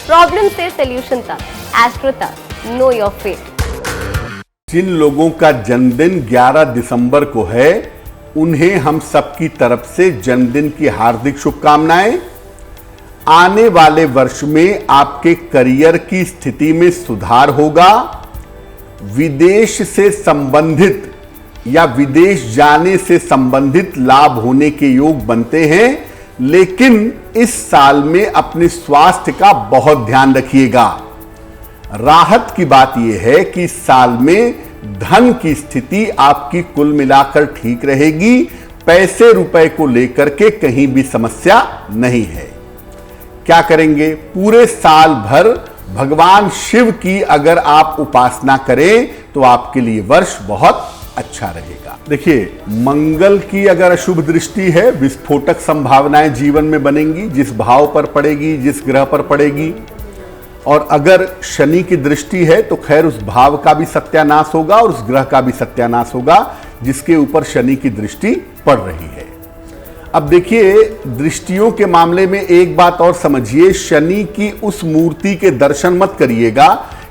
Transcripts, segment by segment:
Problem से solution तक, astro तक, नो योर फेट। जिन लोगों का जन्मदिन 11 दिसंबर को है, उन्हें हम सबकी तरफ से जन्मदिन की हार्दिक शुभकामनाएं। आने वाले वर्ष में आपके करियर की स्थिति में सुधार होगा। विदेश से संबंधित या विदेश जाने से संबंधित लाभ होने के योग बनते हैं, लेकिन इस साल में अपने स्वास्थ्य का बहुत ध्यान रखिएगा। राहत की बात यह है कि इस साल में धन की स्थिति आपकी कुल मिलाकर ठीक रहेगी। पैसे रुपए को लेकर के कहीं भी समस्या नहीं है। क्या करेंगे? पूरे साल भर भगवान शिव की अगर आप उपासना करें तो आपके लिए वर्ष बहुत अच्छा रहेगा। देखिए, मंगल की अगर अशुभ दृष्टि है, विस्फोटक संभावनाएं जीवन में बनेंगी, जिस भाव पर पड़ेगी, जिस ग्रह पर पड़ेगी। और अगर शनि की दृष्टि है तो खैर उस भाव का भी सत्यानाश होगा और उस ग्रह का भी सत्यानाश होगा जिसके ऊपर शनि की दृष्टि पड़ रही है। अब देखिए, दृष्टियों के मामले में एक बात और समझिए, शनि की उस मूर्ति के दर्शन मत करिएगा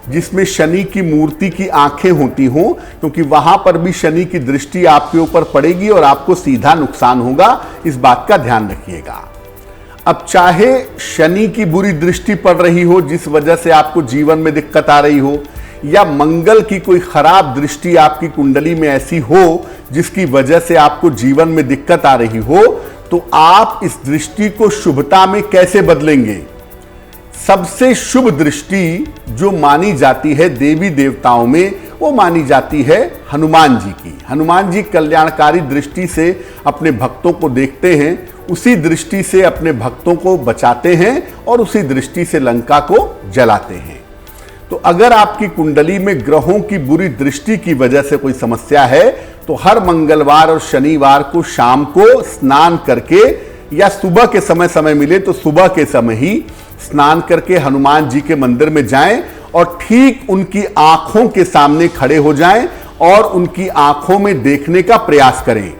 जिसमें शनि की मूर्ति की आंखें होती हों, क्योंकि वहां पर भी शनि की दृष्टि आपके ऊपर पड़ेगी और आपको सीधा नुकसान होगा। इस बात का ध्यान रखिएगा। अब चाहे शनि की बुरी दृष्टि पड़ रही हो जिस वजह से आपको जीवन में दिक्कत आ रही हो, या मंगल की कोई खराब दृष्टि आपकी कुंडली में ऐसी हो जिसकी वजह से आपको जीवन में दिक्कत आ रही हो, तो आप इस दृष्टि को शुभता में कैसे बदलेंगे? सबसे शुभ दृष्टि जो मानी जाती है देवी देवताओं में, वो मानी जाती है हनुमान जी की। हनुमान जी कल्याणकारी दृष्टि से अपने भक्तों को देखते हैं, उसी दृष्टि से अपने भक्तों को बचाते हैं और उसी दृष्टि से लंका को जलाते हैं। तो अगर आपकी कुंडली में ग्रहों की बुरी दृष्टि की वजह से कोई समस्या है, तो हर मंगलवार और शनिवार को शाम को स्नान करके, या सुबह के समय मिले तो सुबह के समय ही स्नान करके हनुमान जी के मंदिर में जाएं और ठीक उनकी आंखों के सामने खड़े हो जाएं और उनकी आंखों में देखने का प्रयास करें,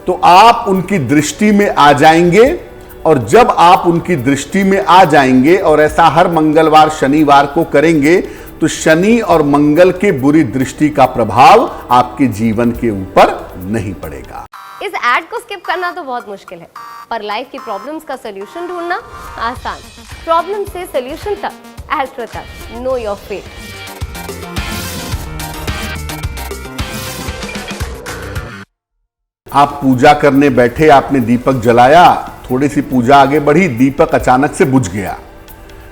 तो आप उनकी दृष्टि में आ जाएंगे। और जब आप उनकी दृष्टि में आ जाएंगे और ऐसा हर मंगलवार शनिवार को करेंगे, तो शनि और मंगल के बुरी दृष्टि का प्रभाव आपके जीवन के ऊपर नहीं पड़ेगा। इस ऐड को स्किप करना तो बहुत मुश्किल है, पर लाइफ की प्रॉब्लम्स का सलूशन ढूंढना आसान। प्रॉब्लम से सलूशन तक, एस्ट्रो तक, नो योर फेट। आप पूजा करने बैठे, आपने दीपक जलाया, थोड़ी सी पूजा आगे बढ़ी, दीपक अचानक से बुझ गया,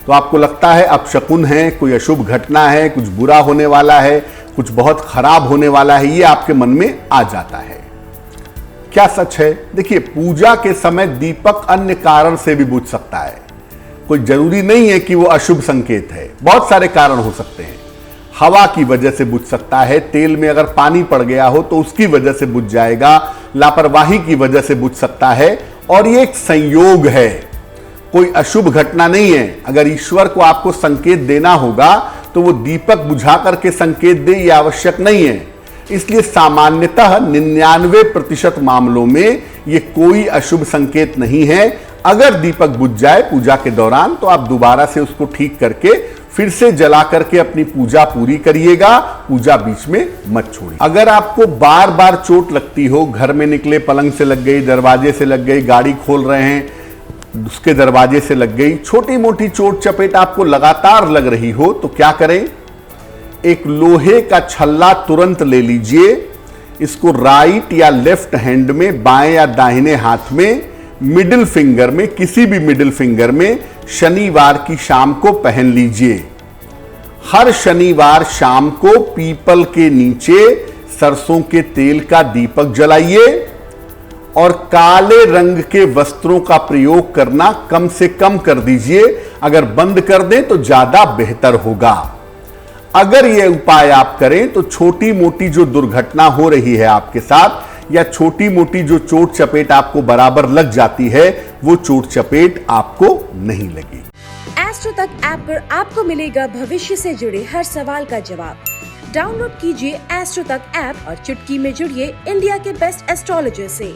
तो आपको लगता है अपशकुन है, कोई अशुभ घटना है, कुछ बुरा होने वाला है, कुछ बहुत खराब होने वाला है, ये आपके मन में आ जाता है। क्या सच है? देखिए, पूजा के समय दीपक अन्य कारण से भी बुझ सकता है। कोई जरूरी नहीं है कि वो अशुभ संकेत है, बहुत सारे कारण हो सकते हैं। हवा की वजह से बुझ सकता है, तेल में अगर पानी पड़ गया हो तो उसकी वजह से बुझ जाएगा, लापरवाही की वजह से बुझ सकता है, और ये एक संयोग है, कोई अशुभ घटना नहीं है। अगर ईश्वर को आपको संकेत देना होगा तो वो दीपक बुझा करके संकेत दे, ये आवश्यक नहीं है। इसलिए सामान्यतः 99% मामलों में ये कोई अशुभ संकेत नहीं है। अगर दीपक बुझ जाए पूजा के दौरान, तो आप दोबारा से उसको ठीक करके फिर से जला करके अपनी पूजा पूरी करिएगा, पूजा बीच में मत छोड़िए। अगर आपको बार बार चोट लगती हो, घर में निकले पलंग से लग गई, दरवाजे से लग गई, गाड़ी खोल रहे हैं उसके दरवाजे से लग गई, छोटी मोटी चोट चपेट आपको लगातार लग रही हो, तो क्या करें? एक लोहे का छल्ला तुरंत ले लीजिए, इसको राइट या लेफ्ट हैंड में, बाएं या दाहिने हाथ में, मिडिल फिंगर में, किसी भी मिडिल फिंगर में शनिवार की शाम को पहन लीजिए। हर शनिवार शाम को पीपल के नीचे सरसों के तेल का दीपक जलाइए और काले रंग के वस्त्रों का प्रयोग करना कम से कम कर दीजिए। अगर बंद कर दें तो ज्यादा बेहतर होगा। अगर यह उपाय आप करें तो छोटी मोटी जो दुर्घटना हो रही है आपके साथ, या छोटी मोटी जो चोट चपेट आपको बराबर लग जाती है, वो चोट चपेट आपको नहीं लगी। एस्ट्रो तक ऐप पर आपको मिलेगा भविष्य से जुड़े हर सवाल का जवाब। डाउनलोड कीजिए एस्ट्रो तक ऐप और चुटकी में जुड़िए इंडिया के बेस्ट एस्ट्रोलॉजर से।